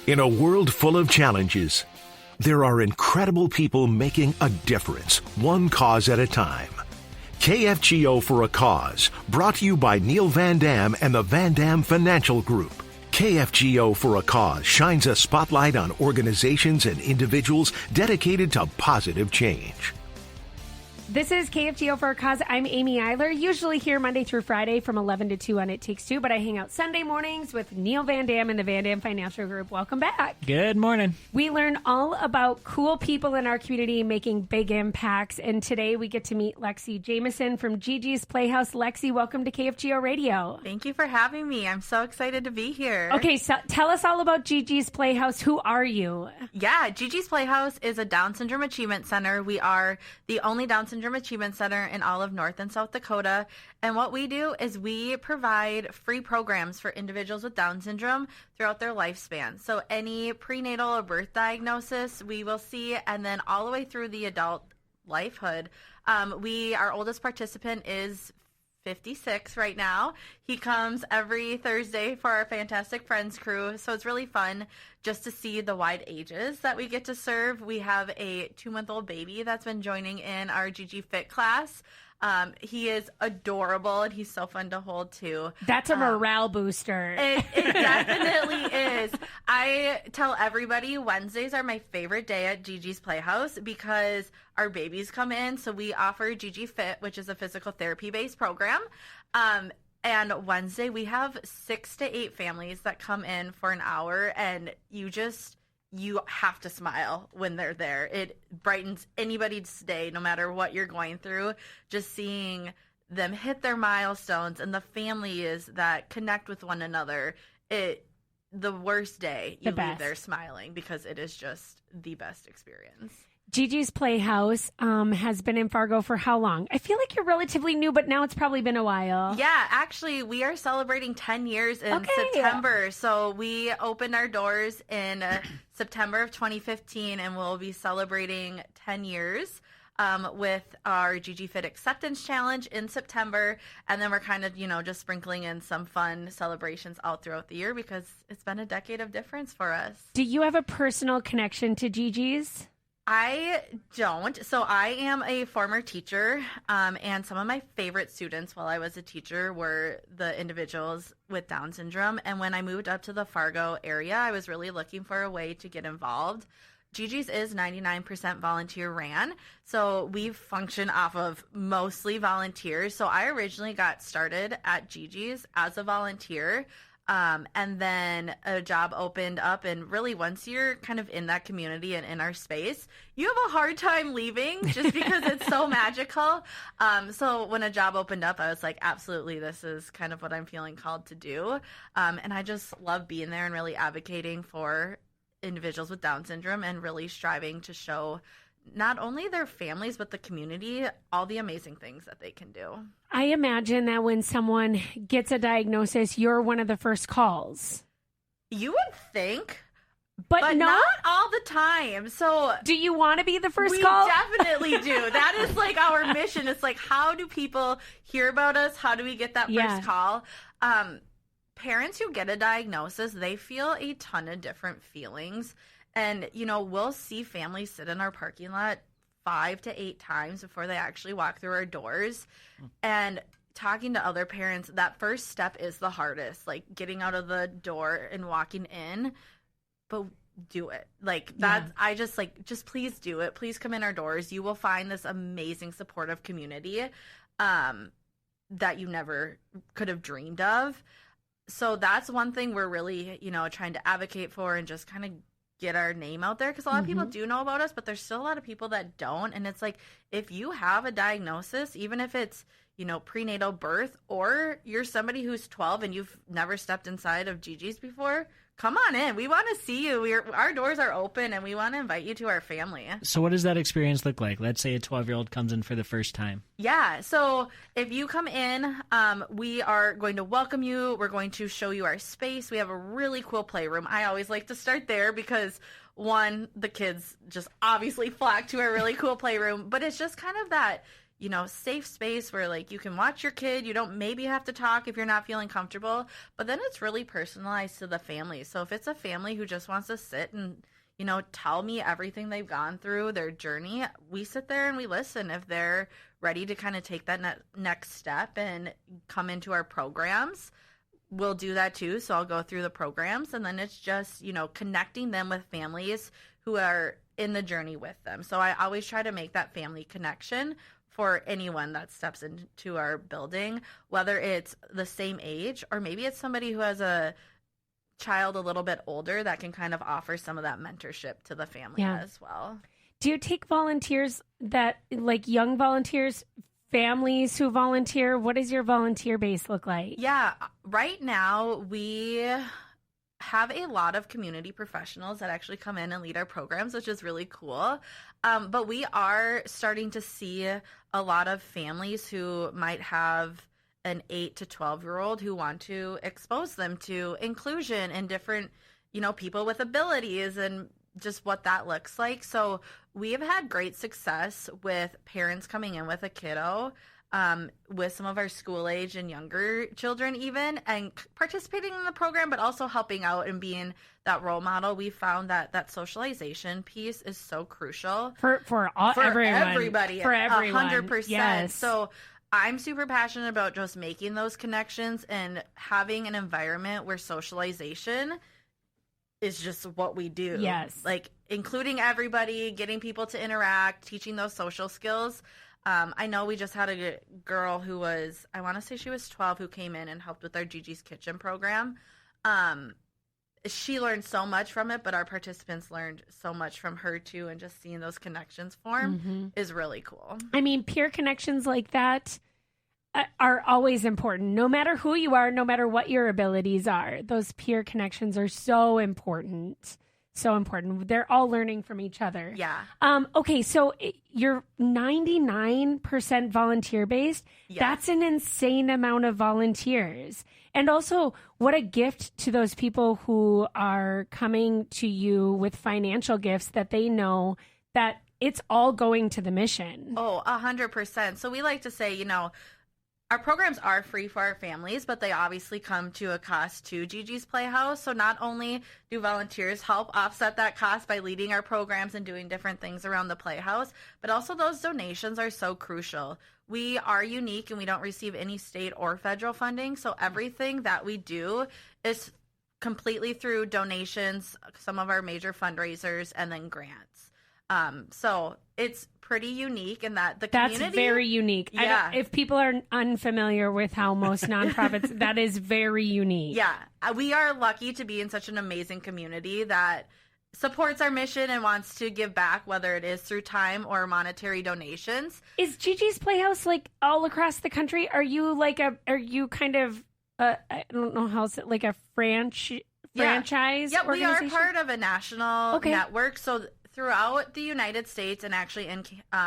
In a world full of challenges, there are incredible people making a difference, one cause at a time. KFGO for a Cause, brought to you by Neil Van Dam and the Van Dam Financial Group. KFGO for a Cause shines a spotlight on organizations and individuals dedicated to positive change. This is KFGO for a Cause. I'm Amy Iler, usually here Monday through Friday from 11 to 2 on It Takes Two, but I hang out Sunday mornings with Neil Van Dam and the Van Dam Financial Group. Welcome back. Good morning. We learn all about cool people in our community making big impacts, and today we get to meet Lexi Jameson from GiGi's Playhouse. Lexi, welcome to KFGO Radio. Thank you for having me. I'm so excited to be here. Okay, so tell us all about GiGi's Playhouse. Who are you? Yeah, GiGi's Playhouse is a Down Syndrome Achievement Center. We are the only Down Syndrome Achievement Center in all of North and South Dakota. And what we do is we provide free programs for individuals with Down syndrome throughout their lifespan. So any prenatal or birth diagnosis we will see, and then all the way through the adult lifehood. Our oldest participant is 56 right now. He comes every Thursday for our Fantastic Friends crew. So it's really fun just to see the wide ages that we get to serve. We have a 2-month-old baby that's been joining in our GG Fit class. He is adorable and he's so fun to hold too. That's a morale booster. It definitely is. I tell everybody Wednesdays are my favorite day at GG's Playhouse because our babies come in. So we offer GG Fit, which is a physical therapy based program. And Wednesday we have 6 to 8 families that come in for an hour, and you have to smile when they're there. It brightens anybody's day, no matter what you're going through. Just seeing them hit their milestones and the families that connect with one another. The worst day, you leave there smiling because it is just the best experience. GiGi's Playhouse has been in Fargo for how long? I feel like you're relatively new, but now it's probably been a while. Yeah, actually, we are celebrating 10 years in September. So we opened our doors in September of 2015, and we'll be celebrating 10 years with our GG Fit Acceptance Challenge in September. And then we're kind of, just sprinkling in some fun celebrations all throughout the year because it's been a decade of difference for us. Do you have a personal connection to GG's? I don't. So I am a former teacher, and some of my favorite students while I was a teacher were the individuals with Down syndrome. And when I moved up to the Fargo area, I was really looking for a way to get involved. GG's is 99% volunteer ran, so we function off of mostly volunteers. So I originally got started at GG's as a volunteer. And then a job opened up, and really once you're kind of in that community and in our space, you have a hard time leaving just because it's so magical. So when a job opened up, I was like, absolutely, this is kind of what I'm feeling called to do. And I just love being there and really advocating for individuals with Down syndrome and really striving to show not only their families, but the community, all the amazing things that they can do. I imagine that when someone gets a diagnosis, you're one of the first calls. You would think, but not all the time. So do you want to be the first call? We definitely do. That is like our mission. It's like, how do people hear about us? How do we get that first call? Parents who get a diagnosis, they feel a ton of different feelings. And, we'll see families sit in our parking lot 5 to 8 times before they actually walk through our doors. And talking to other parents, that first step is the hardest, like getting out of the door and walking in. But do it. Just please do it. Please come in our doors. You will find this amazing supportive community that you never could have dreamed of. So that's one thing we're really, trying to advocate for and just kind of get our name out there, because a lot of people do know about us, but there's still a lot of people that don't. And it's like, if you have a diagnosis, even if it's, prenatal birth, or you're somebody who's 12 and you've never stepped inside of GG's before, come on in. We want to see you. Our doors are open, and we want to invite you to our family. So what does that experience look like? Let's say a 12-year-old comes in for the first time. Yeah. So if you come in, we are going to welcome you. We're going to show you our space. We have a really cool playroom. I always like to start there because, one, the kids just obviously flock to our really cool playroom, but it's just kind of that, safe space where like you can watch your kid. You don't maybe have to talk if you're not feeling comfortable, but then it's really personalized to the family. So if it's a family who just wants to sit and, tell me everything they've gone through, their journey, we sit there and we listen. If they're ready to kind of take that next step and come into our programs, we'll do that too. So I'll go through the programs, and then it's just, connecting them with families who are in the journey with them. So I always try to make that family connection for anyone that steps into our building, whether it's the same age or maybe it's somebody who has a child a little bit older that can kind of offer some of that mentorship to the family as well. Do you take volunteers that like young volunteers, families who volunteer? What does your volunteer base look like? Yeah, right now we have a lot of community professionals that actually come in and lead our programs, which is really cool. But we are starting to see a lot of families who might have an 8 to 12-year-old who want to expose them to inclusion and different, people with abilities and just what that looks like. So we have had great success with parents coming in with a kiddo, with some of our school age and younger children even, and participating in the program, but also helping out and being that role model. We found that socialization piece is so crucial for everybody, for everyone. 100%. Yes. So I'm super passionate about just making those connections and having an environment where socialization is just what we do. Yes. Like including everybody, getting people to interact, teaching those social skills. I know we just had a girl who was, I want to say she was 12, who came in and helped with our GiGi's Kitchen program. She learned so much from it, but our participants learned so much from her too, and just seeing those connections form is really cool. I mean, peer connections like that are always important. No matter who you are, no matter what your abilities are, those peer connections are so important. So important. They're all learning from each other. Yeah. Okay, so you're 99% volunteer based. Yes. That's an insane amount of volunteers. And also, what a gift to those people who are coming to you with financial gifts that they know that it's all going to the mission. Oh, 100%. So we like to say, our programs are free for our families, but they obviously come to a cost to GiGi's Playhouse. So not only do volunteers help offset that cost by leading our programs and doing different things around the Playhouse, but also those donations are so crucial. We are unique and we don't receive any state or federal funding. So everything that we do is completely through donations, some of our major fundraisers, and then grants. So it's pretty unique in that the community. That's very unique. Yeah. If people are unfamiliar with how most nonprofits, that is very unique. Yeah. We are lucky to be in such an amazing community that supports our mission and wants to give back, whether it is through time or monetary donations. Is GiGi's Playhouse like all across the country? Are you kind of, I don't know how it's like a franchise Yeah, we are organization? part of a national network. So throughout the United States and actually in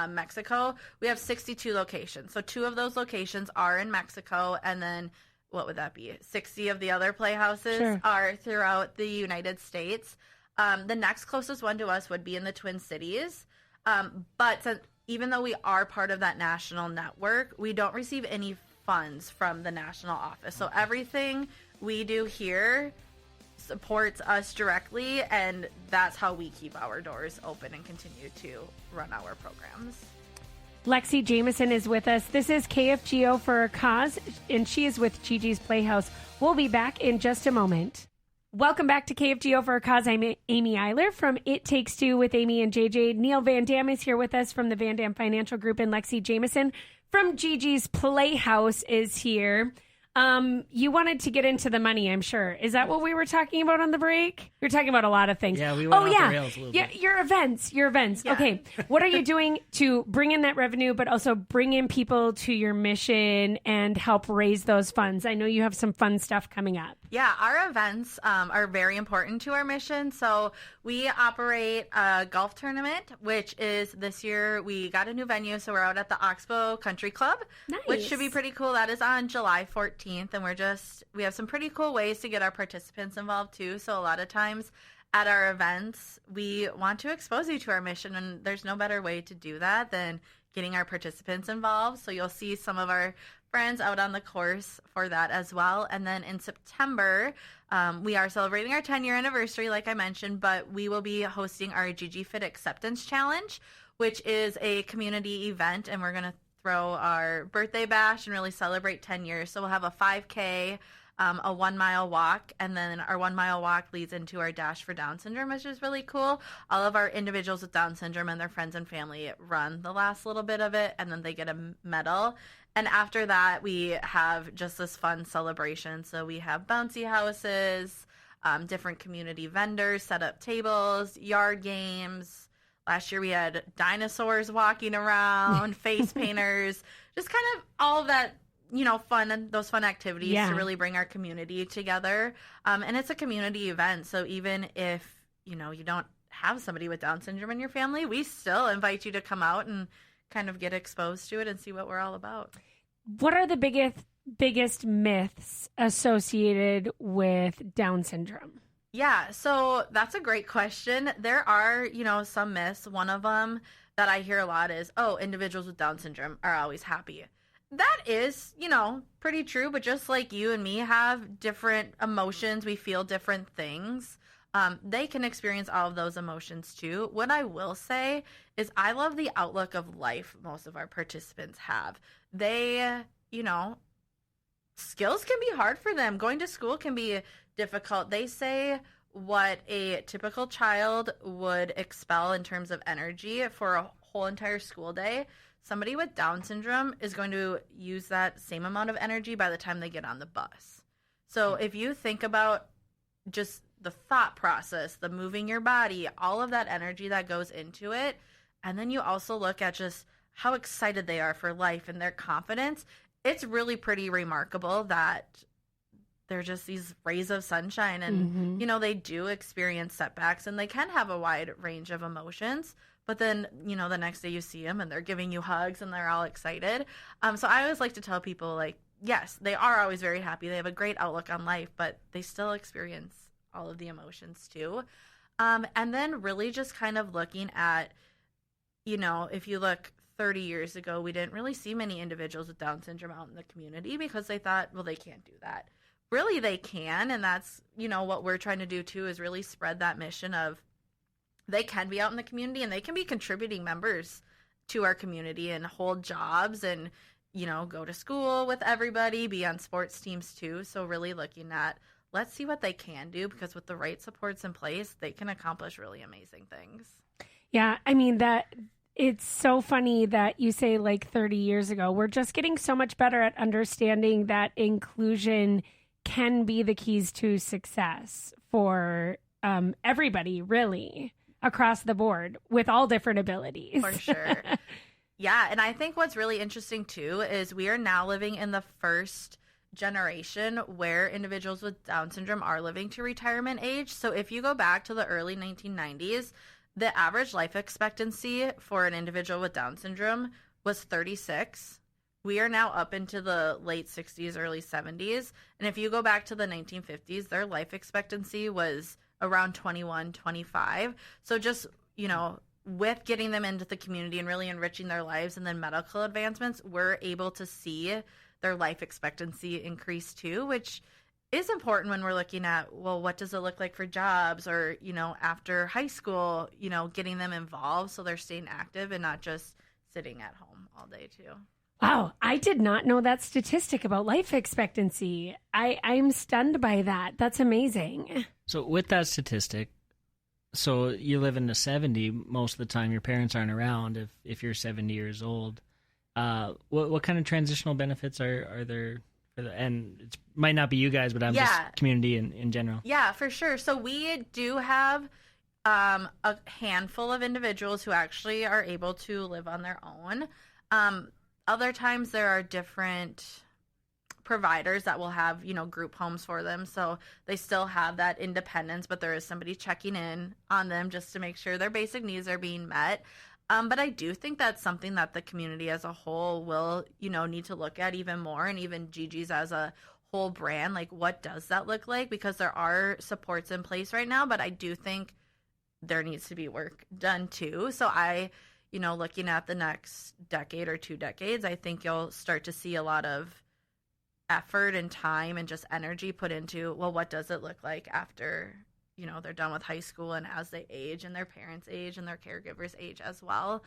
Mexico, we have 62 locations. So 2 of those locations are in Mexico, and then what would that be? 60 of the other Playhouses are throughout the United States. The next closest one to us would be in the Twin Cities. But even though we are part of that national network, we don't receive any funds from the national office. So everything we do here supports us directly, and that's how we keep our doors open and continue to run our programs. Lexi Jameson is with us. This is KFGO for a Cause, and she is with GiGi's Playhouse. We'll be back in just a moment. Welcome back to KFGO for a Cause. I'm Amy Iler from It Takes Two with Amy and JJ. Neil Van Dam is here with us from the Van Dam Financial Group, and Lexi Jameson from GiGi's Playhouse is here. You wanted to get into the money, I'm sure. Is that what we were talking about on the break? We were talking about a lot of things. Yeah, we went off the rails a little bit. Your events. Yeah. Okay. What are you doing to bring in that revenue, but also bring in people to your mission and help raise those funds? I know you have some fun stuff coming up. Yeah, our events are very important to our mission. So we operate a golf tournament, which is this year we got a new venue. So we're out at the Oxbow Country Club, which should be pretty cool. That is on July 14th. And we have some pretty cool ways to get our participants involved too. So a lot of times at our events, we want to expose you to our mission, and there's no better way to do that than getting our participants involved. So you'll see some of our friends out on the course for that as well. And then in September, we are celebrating our 10-year anniversary, like I mentioned, but we will be hosting our Gigi Fit Acceptance Challenge, which is a community event, and we're going to throw our birthday bash and really celebrate 10 years. So we'll have a 5K, a 1 mile walk, and then our 1 mile walk leads into our Dash for Down syndrome, which is really cool. All of our individuals with Down syndrome and their friends and family run the last little bit of it, and then they get a medal. And after that, we have just this fun celebration. So we have bouncy houses, different community vendors set up tables, yard games. Last year we had dinosaurs walking around, face painters, just kind of all of that, fun and those fun activities to really bring our community together. And it's a community event. So even if, you don't have somebody with Down syndrome in your family, we still invite you to come out and kind of get exposed to it and see what we're all about. What are the biggest myths associated with Down syndrome? Yeah, so that's a great question. There are, some myths. One of them that I hear a lot is, individuals with Down syndrome are always happy. That is, pretty true, but just like you and me have different emotions, we feel different things. They can experience all of those emotions too. What I will say is I love the outlook of life most of our participants have. They, skills can be hard for them. Going to school can be difficult. They say what a typical child would expel in terms of energy for a whole entire school day, somebody with Down syndrome is going to use that same amount of energy by the time they get on the bus. So if you think about just the thought process, the moving your body, all of that energy that goes into it, and then you also look at just how excited they are for life and their confidence, it's really pretty remarkable that they're just these rays of sunshine, and they do experience setbacks, and they can have a wide range of emotions. But then, the next day you see them and they're giving you hugs and they're all excited. So I always like to tell people, yes, they are always very happy. They have a great outlook on life, but they still experience all of the emotions too. And then really just kind of looking at, if you look 30 years ago, we didn't really see many individuals with Down syndrome out in the community because they thought, well, they can't do that. Really, they can, and that's, what we're trying to do, too, is really spread that mission of they can be out in the community and they can be contributing members to our community and hold jobs and, go to school with everybody, be on sports teams, too. So really looking at, let's see what they can do, because with the right supports in place, they can accomplish really amazing things. Yeah, I mean, it's so funny that you say 30 years ago. We're just getting so much better at understanding that inclusion can be the keys to success for everybody, really, across the board with all different abilities. For sure. Yeah, and I think what's really interesting, too, is we are now living in the first generation where individuals with Down syndrome are living to retirement age. So if you go back to the early 1990s, the average life expectancy for an individual with Down syndrome was 36. We are now up into the late 60s, early 70s. And if you go back to the 1950s, their life expectancy was around 21, 25. So just, with getting them into the community and really enriching their lives and then medical advancements, we're able to see their life expectancy increase too, which is important when we're looking at, well, what does it look like for jobs or, after high school, getting them involved so they're staying active and not just sitting at home all day too. Wow, I did not know that statistic about life expectancy. I'm stunned by that. That's amazing. So with that statistic, so you live in the 70, most of the time your parents aren't around if you're 70 years old. What kind of transitional benefits are there? And it might not be you guys, but I'm just community in general. Yeah, for sure. So we do have a handful of individuals who actually are able to live on their own. Other times there are different providers that will have, group homes for them. So they still have that independence, but there is somebody checking in on them just to make sure their basic needs are being met. But I do think that's something that the community as a whole will, need to look at even more, and even GiGi's as a whole brand. What does that look like? Because there are supports in place right now, but I do think there needs to be work done too. So I looking at the next decade or 2 decades, I think you'll start to see a lot of effort and time and just energy put into, well, what does it look like after, they're done with high school and as they age and their parents age and their caregivers age as well.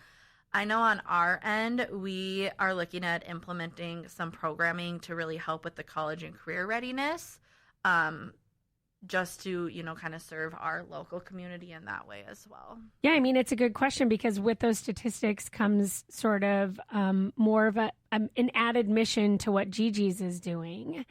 I know on our end, we are looking at implementing some programming to really help with the college and career readiness, just to, kind of serve our local community in that way as well. Yeah, I mean, it's a good question because with those statistics comes sort of more of an added mission to what GiGi's is doing.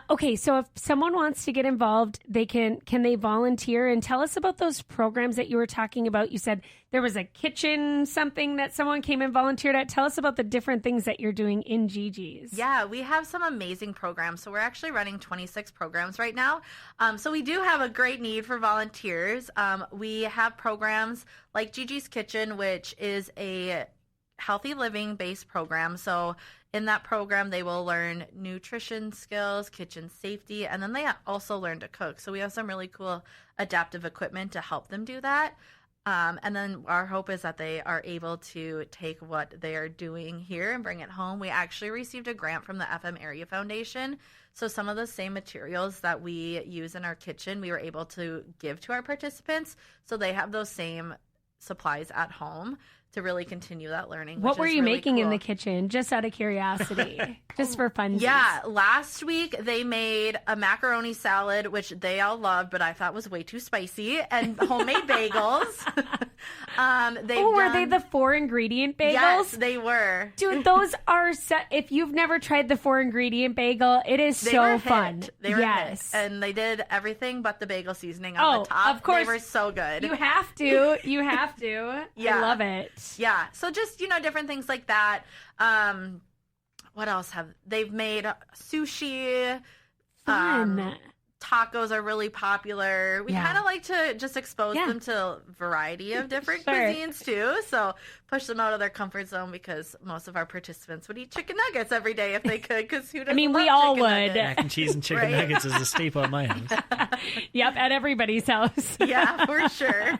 Okay, so if someone wants to get involved, can they volunteer? And tell us about those programs that you were talking about. You said there was a kitchen, something that someone came and volunteered at. Tell us about the different things that you're doing in GiGi's. Yeah, we have some amazing programs. So we're actually running 26 programs right now. So we do have a great need for volunteers. We have programs like GiGi's Kitchen, which is a healthy living based program. So in that program, they will learn nutrition skills, kitchen safety, and then they also learn to cook. So we have some really cool adaptive equipment to help them do that. And then our hope is that they are able to take what they are doing here and bring it home. We actually received a grant from the FM Area Foundation. So some of the same materials that we use in our kitchen, we were able to give to our participants. So they have those same supplies at home to really continue that learning. What were you really making cool. in the kitchen, just out of curiosity, just for funsies? Yeah, last week they made a macaroni salad, which they all loved, but I thought was way too spicy, and homemade bagels. Were they the 4-ingredient bagels? Yes, they were. Dude, those are if you've never tried the 4-ingredient bagel, it is so fun. They were hit. And they did everything but the bagel seasoning on the top. Of course. They were so good. You have to. Yeah. I love it. Yeah. So just, different things like that. What else they've made? Sushi. Fun. Tacos are really popular. We kind of like to just expose them to a variety of different cuisines too. So push them out of their comfort zone because most of our participants would eat chicken nuggets every day if they could. Because who doesn't love we all chicken would. nuggets? Mac and cheese and chicken nuggets is a staple at my house. Yep, at everybody's house. Yeah, for sure.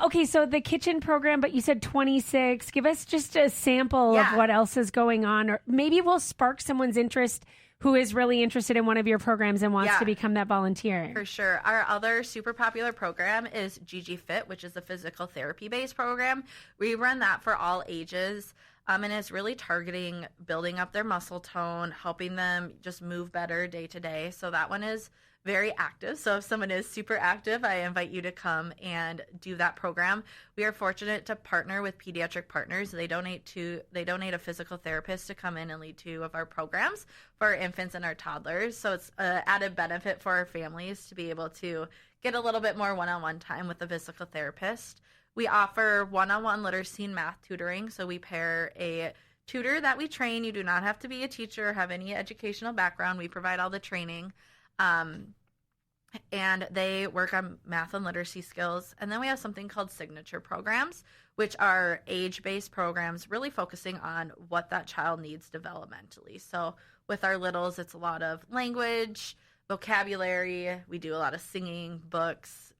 Okay, so the kitchen program, but you said 26. Give us just a sample of what else is going on, or maybe we'll spark someone's interest who is really interested in one of your programs and wants to become that volunteer. For sure. Our other super popular program is GiGi Fit, which is a physical therapy-based program. We run that for all ages, and it's really targeting building up their muscle tone, helping them just move better day to day. So that one is very active. So if someone is super active, I invite you to come and do that program. We are fortunate to partner with Pediatric Partners. They donate a physical therapist to come in and lead 2 of our programs for our infants and our toddlers. So it's an added benefit for our families to be able to get a little bit more one-on-one time with the physical therapist. We offer one-on-one literacy and math tutoring. So we pair a tutor that we train. You do not have to be a teacher or have any educational background. We provide all the training. And they work on math and literacy skills. And then we have something called signature programs, which are age-based programs really focusing on what that child needs developmentally. So with our littles, it's a lot of language, vocabulary. We do a lot of singing, books,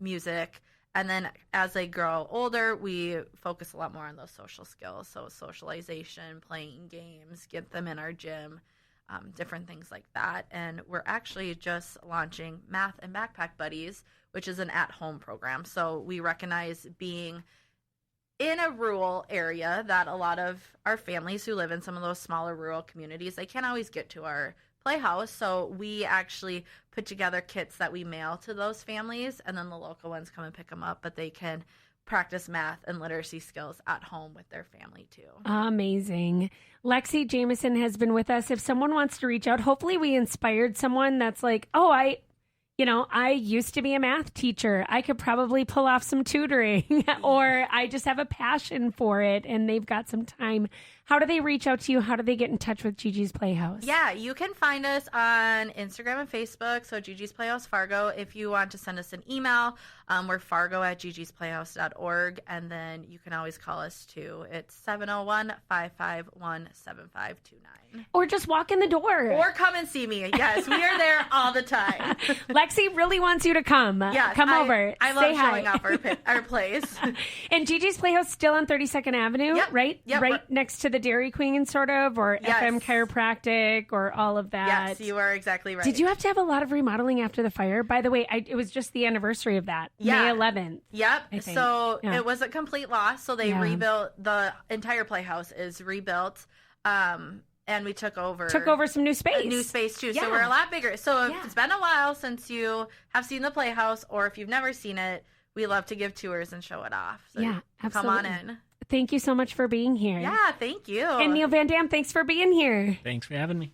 music. And then as they grow older, we focus a lot more on those social skills. So socialization, playing games, get them in our gym. Different things like that. And we're actually just launching Math and Backpack Buddies, which is an at-home program. So we recognize being in a rural area that a lot of our families who live in some of those smaller rural communities, they can't always get to our Playhouse. So we actually put together kits that we mail to those families, and then the local ones come and pick them up, but they can practice math and literacy skills at home with their family too. Amazing. Lexi Jameson has been with us. If someone wants to reach out, hopefully we inspired someone that's like, I used to be a math teacher. I could probably pull off some tutoring or I just have a passion for it and they've got some time. How do they reach out to you? How do they get in touch with Gigi's Playhouse? Yeah, you can find us on Instagram and Facebook, so GiGi's Playhouse Fargo. If you want to send us an email, we're fargo@gigisplayhouse.org, and then you can always call us too. It's 701-551-7529. Or just walk in the door. Or come and see me. Yes, we are there all the time. Lexi really wants you to come. Yes, come over. I love Say showing hi. off our place. And Gigi's Playhouse still on 32nd Avenue, Yep. right? Yep. Right next to the Dairy Queen, sort of, or Yes. FM Chiropractic, or all of that. Yes, you are exactly right. Did you have to have a lot of remodeling after the fire? By the way, it was just the anniversary of that, Yeah. May 11th. Yep. I think. So Yeah. it was a complete loss. So they Yeah. rebuilt, the entire Playhouse is rebuilt. And we took over Some new space. new space too. Yeah. So we're a lot bigger. So if Yeah. it's been a while since you have seen the Playhouse, or if you've never seen it, we love to give tours and show it off. So Yeah, come on absolutely. in. Thank you so much for being here. Yeah, thank you. And Neil Van Dam, thanks for being here. Thanks for having me.